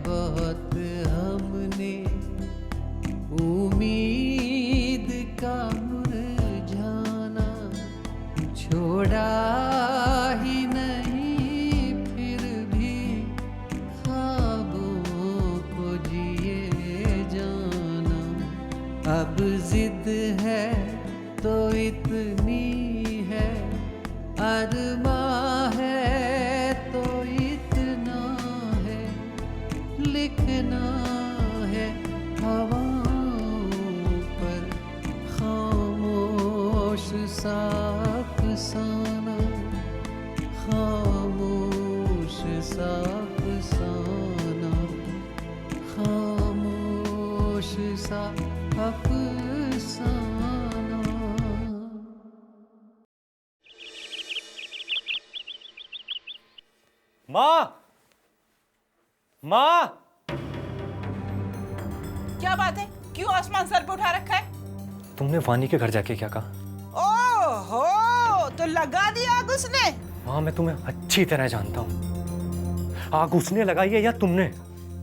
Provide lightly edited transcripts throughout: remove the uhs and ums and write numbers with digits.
बहुत हमने उम्मीद का मुरझाना छोड़ा ही नहीं, फिर भी ख्वाबों को जिए जाना। अब जिद है तो इतनी है, अरमा है तो इतना है, लिखना है हवाओं पर खामोश सा अफसाना, खामोश सा अफसाना, खामोश सा अफसाना। माँ, माँ, क्या बात है? क्यों आसमान सर पे उठा रखा है? तुमने वानी के घर जाके क्या कहा? ओहो, तो लगा दिया आग उसने? माँ, मैं तुम्हें अच्छी तरह जानता हूँ। आग उसने लगाई है या तुमने?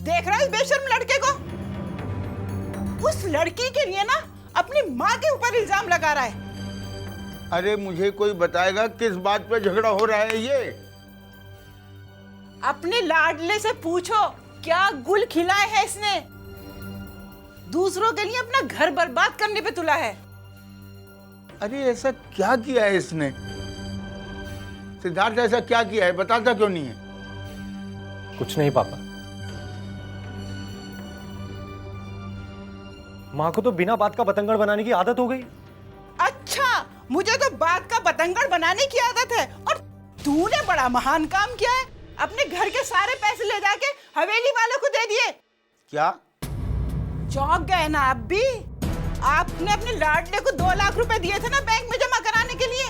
देख रहा है इस बेशर्म लड़के को? उस लड़की के लिए ना अपनी माँ के ऊपर इल्जाम लगा रहा है। अरे मुझे कोई बताएगा किस बात पे झगड़ा हो रहा है ये? अपने लाडले से पूछो क्या गुल खिलाए है इसने। दूसरों के लिए अपना घर बर्बाद करने पे तुला है। अरे ऐसा क्या किया है इसने? सिद्धार्थ ऐसा क्या किया है, बताता क्यों नहीं है? कुछ नहीं पापा। माँ को तो बिना बात का बतंगड़ बनाने की आदत हो गई। अच्छा, मुझे तो बात का बतंगड़ बनाने की आदत है और तूने बड़ा महान काम किया है। अपने घर के सारे पैसे ले जाके हवेली वालों को दे दिए। क्या? चौंक गए ना आप भी? आपने अपने लाडले को 2 लाख रुपए दिए थे ना बैंक में जमा कराने के लिए।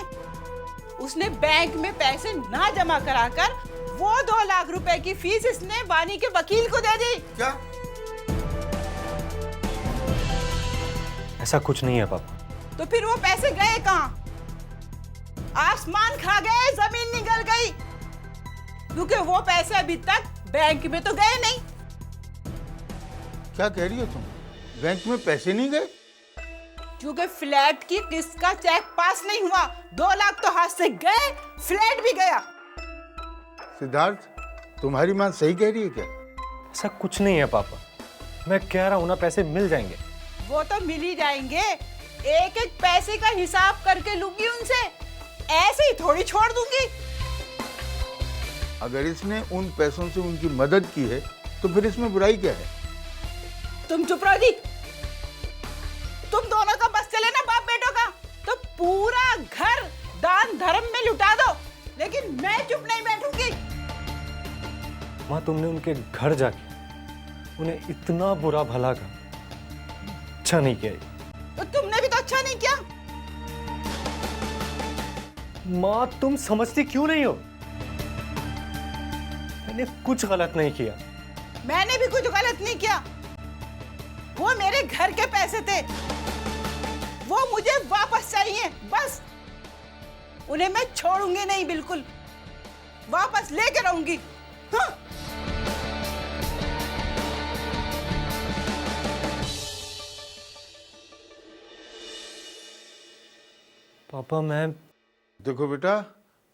उसने बैंक में पैसे ना जमा कराकर वो 2 लाख रुपए की फीस इसने वानी के वकील को दे दी। क्या? ऐसा कुछ नहीं है पापा। तो फिर वो पैसे गए कहाँ? आसमान खा गए, जमीन निगल गई, क्योंकि वो पैसे अभी तक बैंक में तो गए नहीं। क्या कह रही हो तुम? बैंक में पैसे नहीं गए? क्योंकि फ्लैट की किस्त का चेक पास नहीं हुआ। 2 लाख तो हाथ से गए, फ्लैट भी गया। सिद्धार्थ, तुम्हारी माँ सही कह रही है क्या? ऐसा कुछ नहीं है पापा। मैं कह रहा हूं ना, पैसे मिल जाएंगे। वो तो मिल ही जाएंगे। एक एक पैसे का हिसाब करके लूंगी उनसे, ऐसे ही थोड़ी छोड़ दूंगी। अगर इसने उन पैसों से उनकी मदद की है तो फिर इसमें बुराई क्या है? तुम चुप रहो जी। तुम दोनों का बस चले ना बाप बेटों का, तो पूरा घर दान धर्म में लुटा दो, लेकिन मैं चुप नहीं बैठूंगी। माँ, तुमने उनके घर जाके उन्हें इतना बुरा भला कहा, अच्छा नहीं किया। तो तुमने भी तो अच्छा नहीं किया। माँ, तुम समझती क्यों नहीं हो? मैंने कुछ गलत नहीं किया। मैंने भी कुछ गलत नहीं किया। वो मेरे घर के पैसे थे, वो मुझे वापस चाहिए बस। उन्हें मैं छोड़ूंगी नहीं, बिल्कुल वापस लेके रहूंगी। हाँ। पापा, मैं देखो बेटा,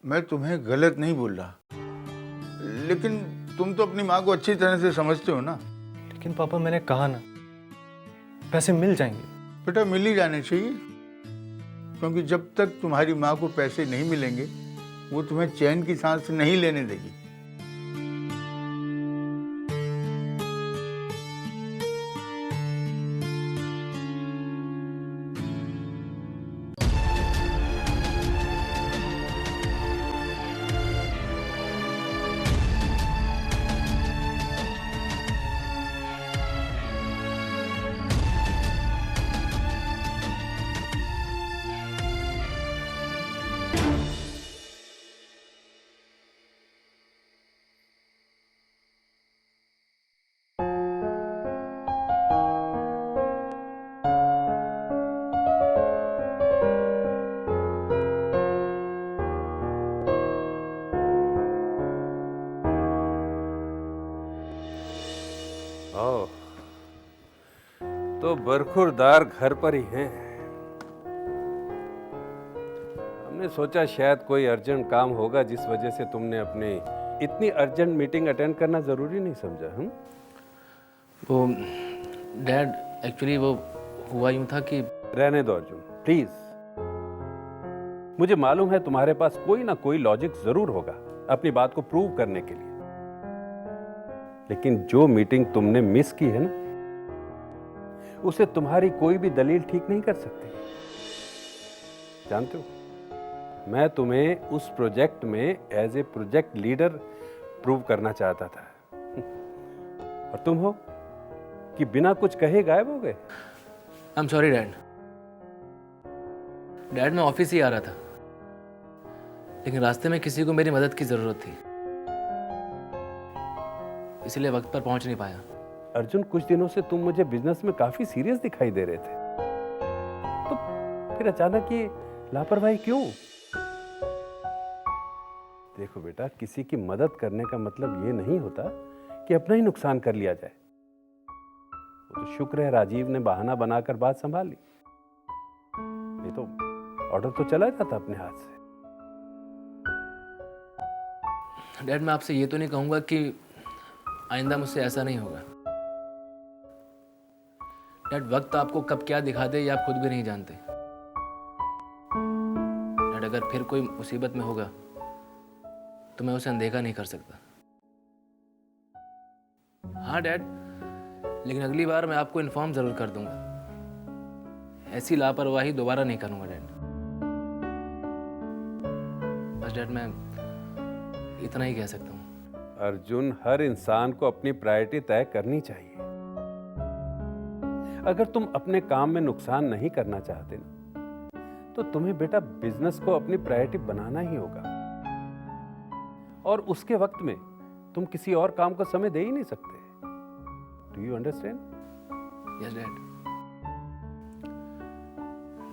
मैं तुम्हें गलत नहीं बोल रहा, लेकिन तुम तो अपनी माँ को अच्छी तरह से समझते हो ना। लेकिन पापा, मैंने कहा ना, पैसे मिल जाएंगे। बेटा, मिल ही जाने चाहिए, क्योंकि जब तक तुम्हारी माँ को पैसे नहीं मिलेंगे वो तुम्हें चैन की सांस नहीं लेने देगी। तो बरखुरदार घर पर ही हैं। हमने सोचा शायद कोई अर्जेंट काम होगा जिस वजह से तुमने अपनी इतनी अर्जेंट मीटिंग अटेंड करना जरूरी नहीं समझा। हम वो डैड एक्चुअली वो हुआ यूं था कि रहने दो अर्जुन प्लीज। मुझे मालूम है तुम्हारे पास कोई ना कोई लॉजिक जरूर होगा अपनी बात को प्रूव करने के लिए, लेकिन जो मीटिंग तुमने मिस की है ना, उसे तुम्हारी कोई भी दलील ठीक नहीं कर सकती। जानते हो, मैं तुम्हें उस प्रोजेक्ट में as a project leader prove करना चाहता था और तुम हो कि बिना कुछ कहे गायब हो गए। I am sorry dad. Dad मैं ऑफिस ही आ रहा था, लेकिन रास्ते में किसी को मेरी मदद की जरूरत थी, इसलिए वक्त पर पहुंच नहीं पाया। अर्जुन, कुछ दिनों से तुम मुझे बिजनेस में काफी सीरियस दिखाई दे रहे थे, तो फिर अचानक ये लापरवाही क्यों? देखो बेटा, किसी की मदद करने का मतलब ये नहीं होता कि अपना ही नुकसान कर लिया जाए। वो तो शुक्र है राजीव ने बहाना बनाकर बात संभाल ली, नहीं तो ऑर्डर तो चला जाता अपने हाथ से। डैड मैं आपसे ये तो नहीं कहूंगा कि आइंदा मुझसे ऐसा नहीं होगा। डैड वक्त आपको कब क्या दिखा दे ये आप खुद भी नहीं जानते। डैड अगर फिर कोई मुसीबत में होगा तो मैं उसे अनदेखा नहीं कर सकता। हाँ डैड, लेकिन अगली बार मैं आपको इन्फॉर्म जरूर कर दूंगा। ऐसी लापरवाही दोबारा नहीं करूंगा डैड। बस डैड मैं इतना ही कह सकता हूँ। अर्जुन, हर इंसान को अपनी प्रायोरिटी तय करनी चाहिए। अगर तुम अपने काम में नुकसान नहीं करना चाहते ना, तो तुम्हें बेटा बिजनेस को अपनी प्रायोरिटी बनाना ही होगा, और उसके वक्त में तुम किसी और काम को समय दे ही नहीं सकते। Do you understand? Yes dad.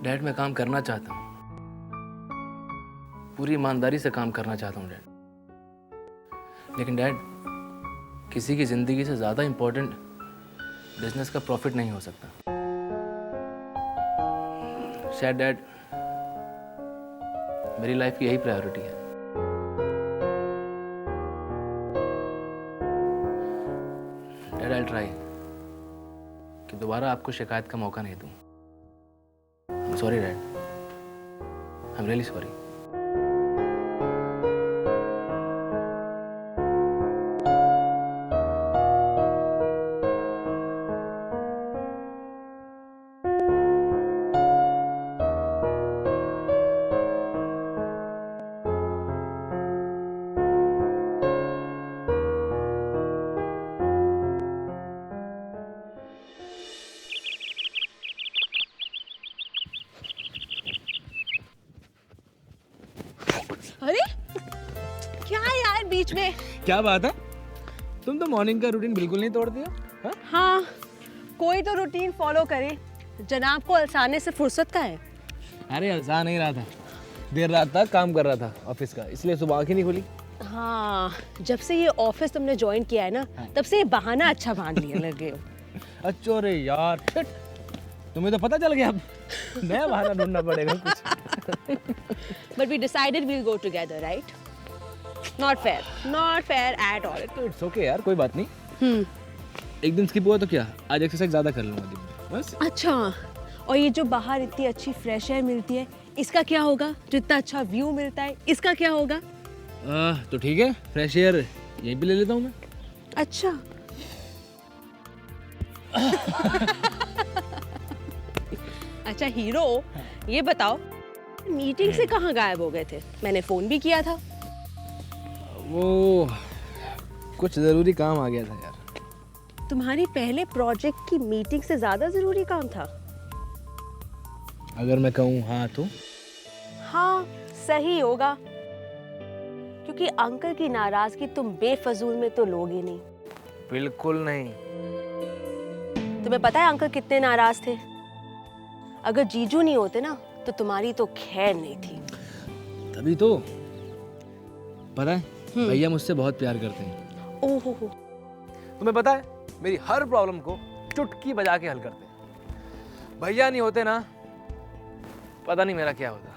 Dad मैं काम करना चाहता हूँ, पूरी ईमानदारी से काम करना चाहता हूँ डैड। लेकिन डैड, किसी की जिंदगी से ज्यादा इंपॉर्टेंट बिजनेस का प्रॉफिट नहीं हो सकता। शायद डैड मेरी लाइफ की यही प्रायोरिटी है। डैड आई ट्राई कि दोबारा आपको शिकायत का मौका नहीं दूं। I am sorry dad, I am really sorry. अरे क्या यार बीच में। क्या बात है, तुम तो मॉर्निंग का रूटीन बिल्कुल नहीं तोड़ती हो। हाँ? हाँ, कोई तो रूटीन फॉलो करे। जनाब को अलसाने से फुर्सत का है। अरे अलसा नहीं रहा था, देर रात तक काम कर रहा था ऑफिस का, इसलिए सुबह आंखें नहीं खुली। हाँ, जब से ये ऑफिस तुमने ज्वाइन किया है ना, तब से ये बहाना अच्छा बांध लिया लगे हो। अच्छा रे यार, शिट, तुम्हें तो पता चल गया, अब नया बहाना ढूंढना पड़ेगा कुछ। But we decided we'll go together, right? Not fair. Not fair at all. तो इट्स ओके यार, कोई बात नहीं। एक दिन स्किप हुआ तो क्या, आज एक्सरसाइज ज्यादा कर लूंगा दिन में बस। अच्छा, और ये जो बाहर इतनी अच्छी फ्रेश एयर मिलती है, इसका क्या होगा? जो इतना अच्छा व्यू मिलता है, इसका क्या होगा? तो ठीक है, फ्रेश एयर यहीं पे ले लेता हूँ मैं। अच्छा। अच्छा हीरो, ये बताओ मीटिंग से कहाँ गायब हो गए थे? मैंने फोन भी किया था। वो कुछ जरूरी काम आ गया था यार। तुम्हारी पहले प्रोजेक्ट की मीटिंग से ज्यादा जरूरी काम था? अगर मैं कहूँ हाँ तो? हाँ, सही होगा, क्योंकि अंकल की नाराजगी तुम बेफजूल में तो लोगे नहीं। बिल्कुल नहीं। तुम्हें पता है अंकल कितने नाराज थे? अगर जीजू नहीं होते ना, तो तुम्हारी तो खैर नहीं थी। तभी तो पता है, भैया मुझसे बहुत प्यार करते हैं। ओहो, तुम्हें पता है, मेरी हर प्रॉब्लम को चुटकी बजा के हल करते हैं। भैया नहीं होते ना, पता नहीं मेरा क्या होता।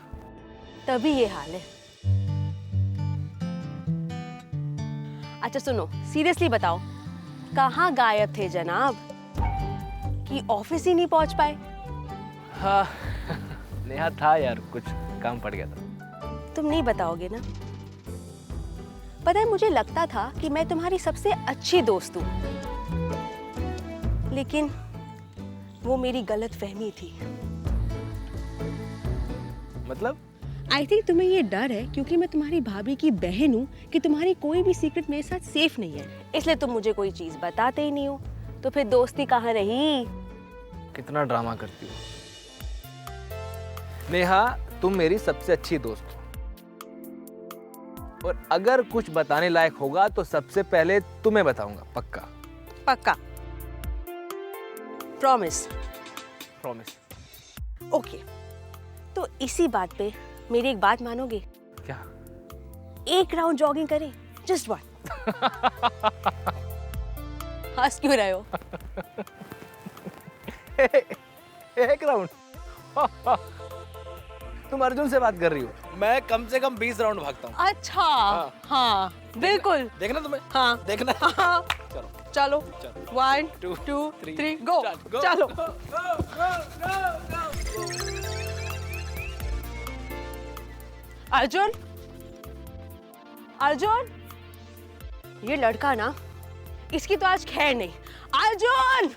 तभी ये हाल है। अच्छा सुनो, सीरियसली बताओ, कहाँ गायब थे जनाब कि ऑफिस ही नहीं पहुंच पाए? हाँ नेहा था यार, कुछ काम पड़ गया था। तुम नहीं बताओगे ना? पता है, मुझे लगता था कि मैं तुम्हारी सबसे अच्छी दोस्त हूँ, लेकिन वो मेरी गलत फहमी थी। मतलब? आई थिंक तुम्हें ये डर है क्योंकि मैं तुम्हारी भाभी की बहन हूँ कि तुम्हारी कोई भी सीक्रेट मेरे साथ सेफ नहीं है, इसलिए तुम मुझे कोई चीज बताते ही नहीं हो। तो फिर दोस्ती कहाँ रही? कितना ड्रामा करती हो नेहा, तुम मेरी सबसे अच्छी दोस्त हो, और अगर कुछ बताने लायक होगा तो सबसे पहले तुम्हें बताऊंगा। पक्का? पक्का? प्रॉमिस? प्रॉमिस। ओके, तो इसी बात पे मेरी एक बात मानोगे? क्या? एक राउंड जॉगिंग करें, जस्ट वन। हंस क्यों रहे हो? एक राउंड? तुम अर्जुन से बात कर रही हो? मैं कम से कम 20 राउंड भागता हूँ। अच्छा हाँ बिल्कुल। देखना तुम्हें? हाँ देखना। हाँ। चलो चलो 1 2 3 गो। चलो। अर्जुन, अर्जुन, ये लड़का ना, इसकी तो आज खैर नहीं। अर्जुन!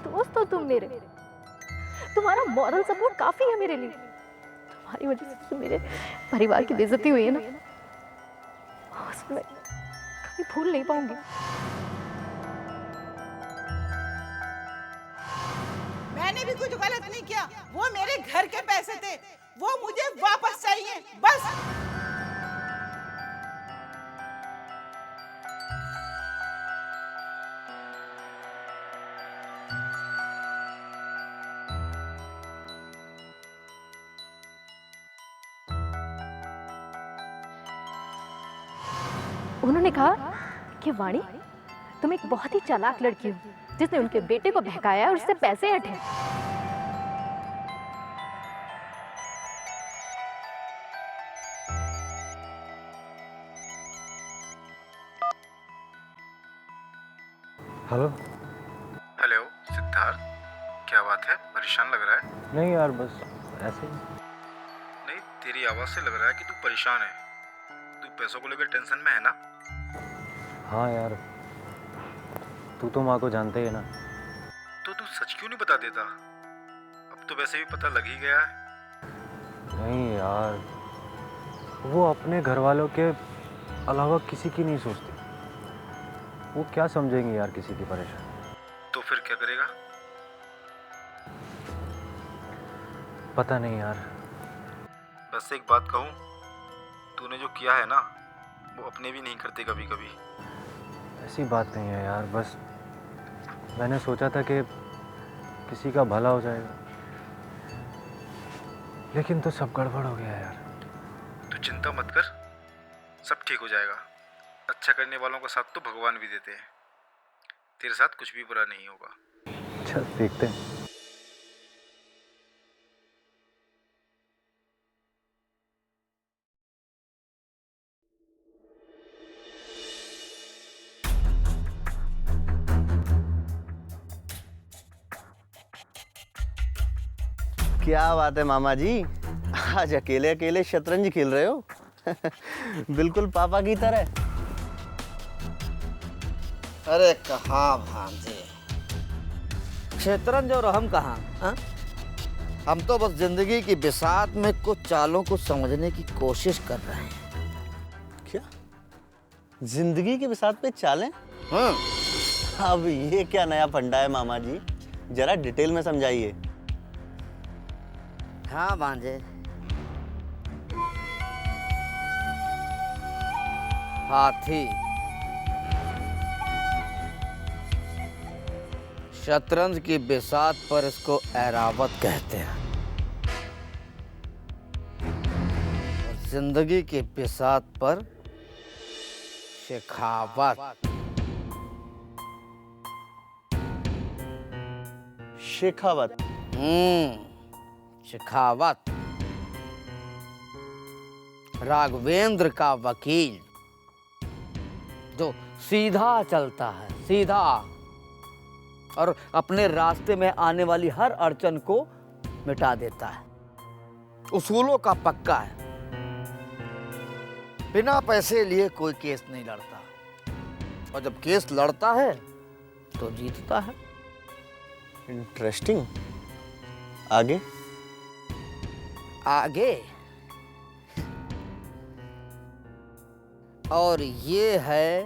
दोस्त हो तुम मेरे, तुम्हारा मॉरल सपोर्ट काफी है मेरे लिए। तुम्हारी वजह से तो मेरे परिवार की बेइज्जती हुई है ना, मैं कभी भूल नहीं पाऊंगी। मैंने भी कुछ गलत नहीं किया, वो मेरे घर के पैसे थे, वो मुझे वापस चाहिए, बस। उन्होंने कहा कि वाणी, तुम एक बहुत ही चालाक लड़की हो जिसने उनके बेटे को बहकाया और उससे पैसे हटे। हेलो। हेलो सिद्धार्थ, क्या बात है, परेशान लग रहा है? नहीं यार, बस ऐसे ही। नहीं, तेरी आवाज़ से लग रहा है कि तू परेशान है। तू पैसों को लेकर टेंशन में है ना? हाँ यार, तू तो माँ को जानते ही ना। तो तू सच क्यों नहीं बता देता? अब तो वैसे भी पता लग ही गया है। नहीं यार, वो अपने घर वालों के अलावा किसी की नहीं सोचती। वो क्या समझेंगे यार किसी की परेशानी। तो फिर क्या करेगा? पता नहीं यार। बस एक बात कहूँ, तूने जो किया है ना, वो अपने भी नहीं करते कभी कभी। ऐसी बात नहीं है यार, बस मैंने सोचा था कि किसी का भला हो जाएगा, लेकिन तो सब गड़बड़ हो गया यार। तू चिंता मत कर, सब ठीक हो जाएगा। अच्छा करने वालों का साथ तो भगवान भी देते हैं। तेरे साथ कुछ भी बुरा नहीं होगा। चल देखते हैं। क्या बात है मामा जी, आज अकेले अकेले शतरंज खेल रहे हो? बिल्कुल पापा की तरह। अरे कहाँ भांजे, शतरंज और हम कहाँ, हाँ? हम तो बस जिंदगी की बिसात में कुछ चालों को समझने की कोशिश कर रहे हैं। क्या जिंदगी के बिसात पे चालें? हाँ। अब ये क्या नया फंडा है मामा जी, जरा डिटेल में समझाइए। हाँ भांजे, हाथी, शतरंज की बिसात पर इसको ऐरावत कहते हैं और जिंदगी की बिसात पर शेखावत। शेखावत। शेखावत। राघवेंद्र का वकील जो सीधा चलता है, सीधा, और अपने रास्ते में आने वाली हर अड़चन को मिटा देता है। उसूलों का पक्का है, बिना पैसे लिए कोई केस नहीं लड़ता, और जब केस लड़ता है तो जीतता है। इंटरेस्टिंग। आगे? आगे और ये है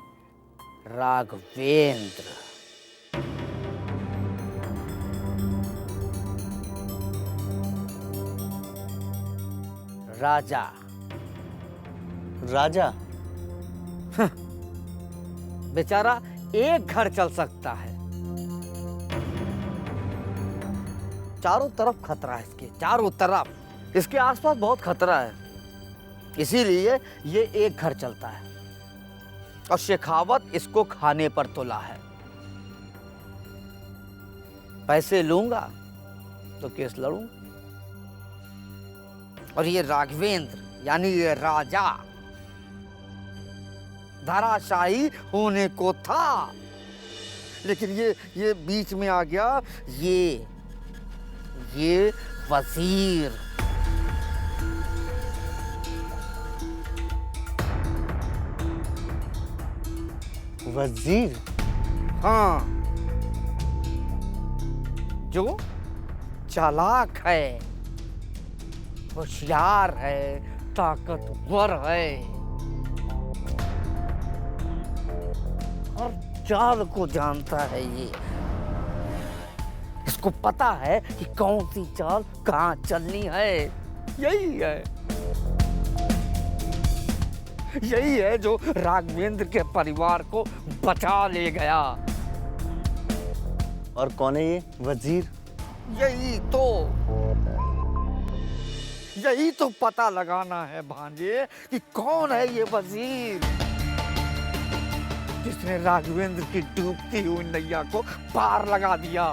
राघवेंद्र। राजा। राजा? बेचारा एक घर चल सकता है, चारों तरफ खतरा है इसके, चारों तरफ इसके आसपास बहुत खतरा है, इसीलिए ये एक घर चलता है। और शेखावत इसको खाने पर तुला है। पैसे लूंगा तो केस लड़ूंगा। और ये राघवेंद्र यानी ये राजा धराशायी होने को था, लेकिन ये बीच में आ गया, ये वजीर। वजीर? हाँ, जो चालाक है, होशियार है, ताकतवर है और चाल को जानता है। ये इसको पता है कि कौन सी चाल कहाँ चलनी है। यही है जो राघवेंद्र के परिवार को बचा ले गया। और कौन है ये वजीर? यही तो पता लगाना है भांजे कि कौन है ये वजीर जिसने राघवेंद्र की डूबती हुई नैया को पार लगा दिया,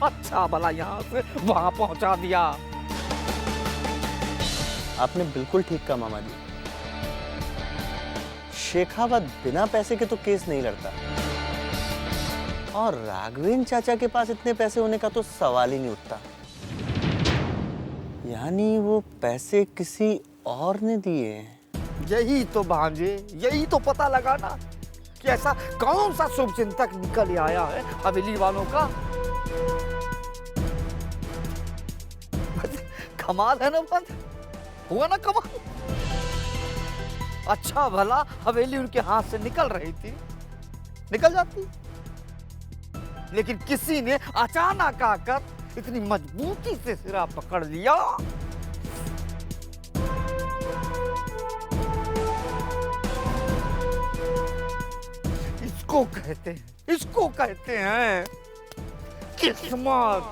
अच्छा भला यहाँ से वहां पहुंचा दिया। आपने बिल्कुल ठीक कहा मामा जी। शेखावत बिना पैसे के तो केस नहीं लड़ता, और राघवेंद्र चाचा के पास इतने पैसे होने का तो सवाल ही नहीं उठता। यानी वो पैसे किसी और ने दिए हैं। यही तो भांजे, यही तो पता लगाना कि ऐसा कौन सा शुभ चिंतक निकल आया है हवेली वालों का। कमाल है ना बंद, हुआ ना कमाल। अच्छा भला हवेली उनके हाथ से निकल रही थी, निकल जाती, लेकिन किसी ने अचानक आकर इतनी मजबूती से सिरा पकड़ लिया। इसको कहते हैं किस्मत।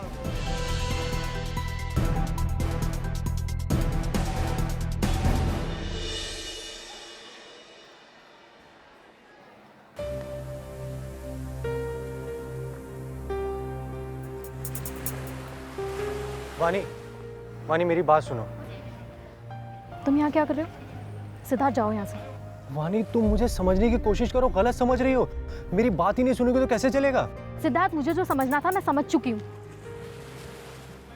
वानी मेरी बात सुनो। तुम यहाँ क्या कर रहे हो? सिद्धार्थ जाओ यहाँ से। वानी तुम मुझे समझने की कोशिश करो, गलत समझ रही हो। मेरी बात ही नहीं सुनोगे तो कैसे चलेगा? सिद्धार्थ, मुझे जो समझना था मैं समझ चुकी हूँ।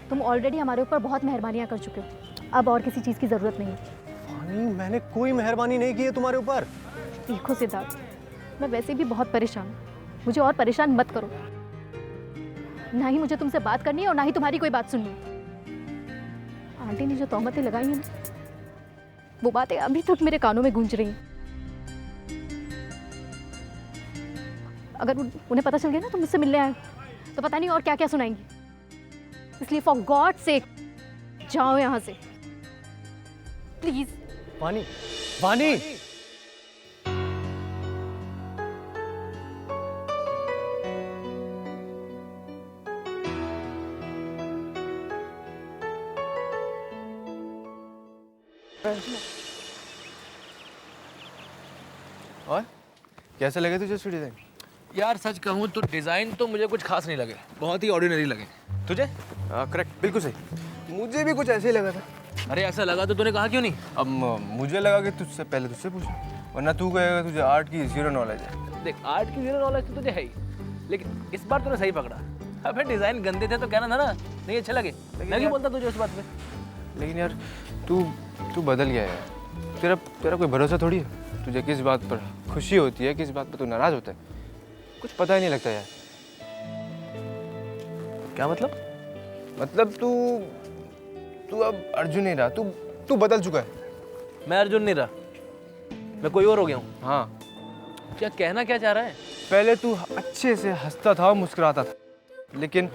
तुम ऑलरेडी हमारे ऊपर बहुत मेहरबानियाँ कर चुके हो, अब और किसी चीज़ की ज़रूरत नहीं है। वानी मैंने कोई मेहरबानी नहीं की है तुम्हारे ऊपर। देखो सिद्धार्थ, मैं वैसे भी बहुत परेशान हूँ, मुझे और परेशान मत करो। ना ही मुझे तुमसे बात करनी है और ना ही तुम्हारी कोई बात सुननी है। आंटी ने जो तोहमतें लगाई हैं ना, वो बातें अभी तक मेरे कानों में गूंज रही हैं। अगर उन्हें पता चल गया ना तुम मुझसे मिलने आए, तो पता नहीं और क्या क्या सुनाएंगी। इसलिए फॉर गॉड सेक जाओ यहाँ से प्लीज। वानी, वानी, और कैसे लगे तुझे इसके डिजाइन? यार सच कहूँ तो डिजाइन तो मुझे कुछ खास नहीं लगे, बहुत ही ऑर्डिनरी लगे। तुझे? करेक्ट, बिल्कुल सही। मुझे भी कुछ ऐसे ही लगा था। अरे ऐसा लगा तो तूने कहा क्यों नहीं? अब मुझे लगा कि तुझसे पहले तुझसे पूछूं, वरना तू कहेगा तुझे आर्ट की जीरो नॉलेज है। देख आर्ट की जीरो नॉलेज तो तुझे है ही, लेकिन इस बार तूने सही पकड़ा। अबे डिजाइन गंदे थे तो कहना था ना नहीं अच्छे लगे, मैं क्यों बोलता तुझे उस बात पे। लेकिन यार तू बदल गया यार। तेरा कोई भरोसा थोड़ी है। तुझे किस बात पर खुशी होती है, किस बात पर तू नाराज होता है, कुछ पता ही नहीं लगता यार। क्या मतलब? मतलब तू अब अर्जुन नहीं रहा, तू बदल चुका है। मैं अर्जुन नहीं रहा, मैं कोई और हो गया हूँ। हाँ। क्या कहना क्या चाह रहा है? पहले तू अच्छे से हंसता था और मुस्कुराता था, लेकिन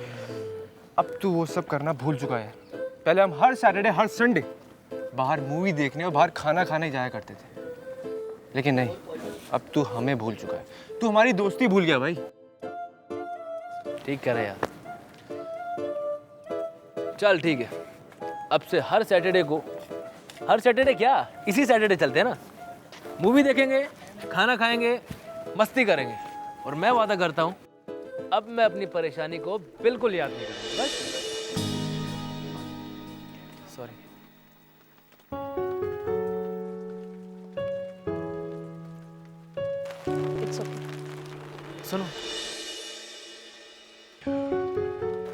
अब तू वो सब करना भूल चुका है। पहले हम हर सैटरडे हर संडे बाहर मूवी देखने और बाहर खाना खाने जाया करते थे, लेकिन नहीं, अब तू हमें भूल चुका है। तू हमारी दोस्ती भूल गया भाई। ठीक कह रहे यार। चल ठीक है, अब से हर सैटरडे क्या, इसी सैटरडे चलते हैं ना, मूवी देखेंगे, खाना खाएंगे, मस्ती करेंगे, और मैं वादा करता हूँ अब मैं अपनी परेशानी को बिल्कुल याद नहीं करूँगा। बस सॉरी। It's okay. सुनो,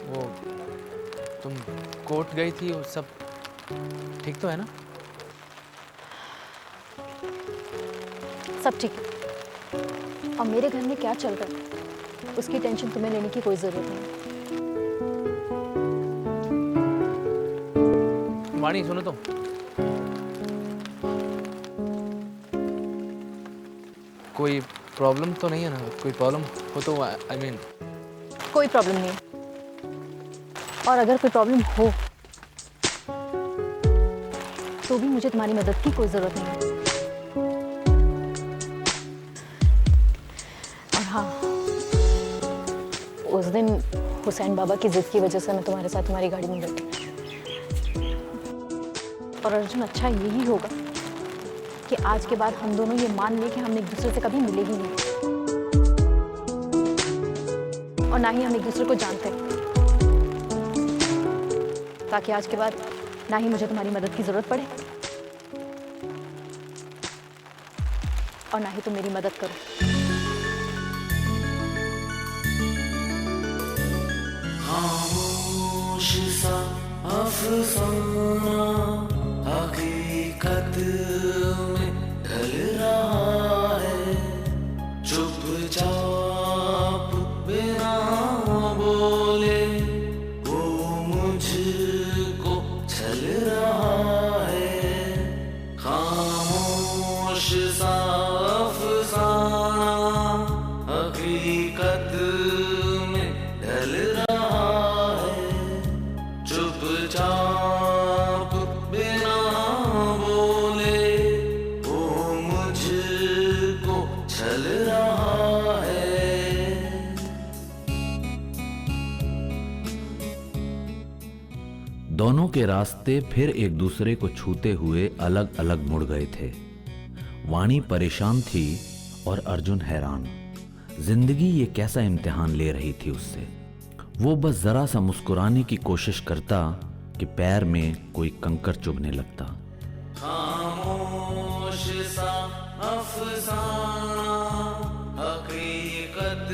वो तुम कोर्ट गई थी, वो सब ठीक तो है ना? सब ठीक है। और मेरे घर में क्या चल रहा है उसकी टेंशन तुम्हें लेने की कोई जरूरत नहीं है। वाणी सुनो तो, कोई प्रॉब्लम तो नहीं है ना? कोई प्रॉब्लम हो तो आई मीन कोई प्रॉब्लम नहीं है, और अगर कोई प्रॉब्लम हो तो भी मुझे तुम्हारी मदद की कोई जरूरत नहीं है। और हाँ, उस दिन हुसैन बाबा की जिद की वजह से मैं तुम्हारे साथ तुम्हारी गाड़ी में बैठी। और अर्जुन, अच्छा यही होगा कि आज के बाद हम दोनों ये मान लें कि हम एक दूसरे से कभी मिले ही नहीं, और ना ही हम एक दूसरे को जानते हैं, ताकि आज के बाद ना ही मुझे तुम्हारी मदद की जरूरत पड़े और ना ही तुम मेरी मदद करो। खामोश सा अफसाना हकीकत में ढल रहा है, चुपचाप बिना बोले वो मुझको छल रहा है। खामोश सा अफसाना हकीकत में ढल रहा है, चुपचाप बिना बोले वो मुझको छल रहा है। दोनों के रास्ते फिर एक दूसरे को छूते हुए अलग अलग मुड़ गए थे। वाणी परेशान थी और अर्जुन हैरान। जिंदगी ये कैसा इम्तिहान ले रही थी उससे। वो बस जरा सा मुस्कुराने की कोशिश करता कि पैर में कोई कंकर चुभने लगता। खामोश सा अफसाना हकीकत